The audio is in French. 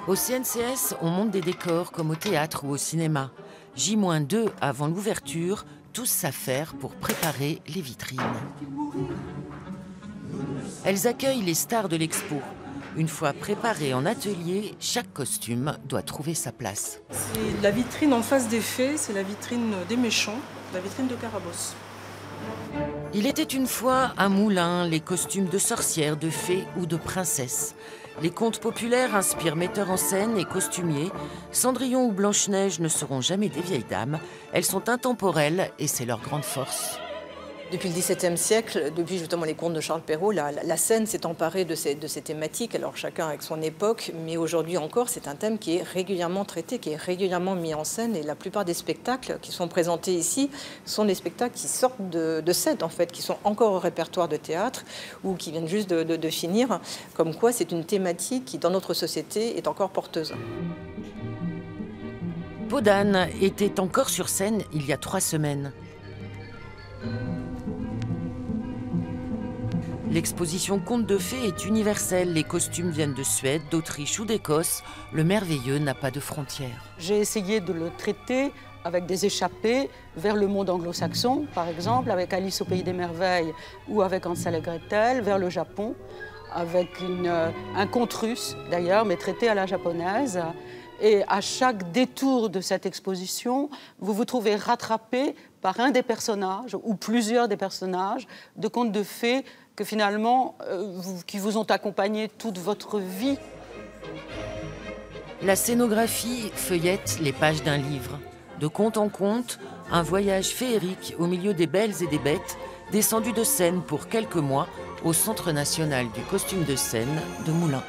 Au CNCS, on monte des décors comme au théâtre ou au cinéma. J-2 avant l'ouverture, tous s'affairent pour préparer les vitrines. Elles accueillent les stars de l'expo. Une fois préparé en atelier, chaque costume doit trouver sa place. C'est la vitrine en face des fées, c'est la vitrine des méchants, la vitrine de Carabosse. Il était une fois un moulin, les costumes de sorcières, de fées ou de princesses. Les contes populaires inspirent metteurs en scène et costumiers. Cendrillon ou Blanche-Neige ne seront jamais des vieilles dames. Elles sont intemporelles et c'est leur grande force. Depuis le XVIIe siècle, depuis justement les contes de Charles Perrault, la scène s'est emparée de ces thématiques, alors chacun avec son époque, mais aujourd'hui encore, c'est un thème qui est régulièrement traité, qui est régulièrement mis en scène, et la plupart des spectacles qui sont présentés ici sont des spectacles qui sortent de scène, en fait, qui sont encore au répertoire de théâtre, ou qui viennent juste de finir, comme quoi c'est une thématique qui, dans notre société, est encore porteuse. Peau d'âne était encore sur scène il y a 3 semaines. L'exposition Contes de fées est universelle. Les costumes viennent de Suède, d'Autriche ou d'Écosse. Le merveilleux n'a pas de frontières. J'ai essayé de le traiter avec des échappées vers le monde anglo-saxon, par exemple, avec Alice au Pays des Merveilles ou avec Hansel et Gretel, vers le Japon, avec un conte russe d'ailleurs, mais traité à la japonaise. Et à chaque détour de cette exposition, vous vous trouvez rattrapé par un des personnages ou plusieurs des personnages de contes de fées que finalement, qui vous ont accompagné toute votre vie. La scénographie feuillette les pages d'un livre. De conte en conte, un voyage féerique au milieu des belles et des bêtes, descendu de scène pour quelques mois au Centre national du costume de scène de Moulins.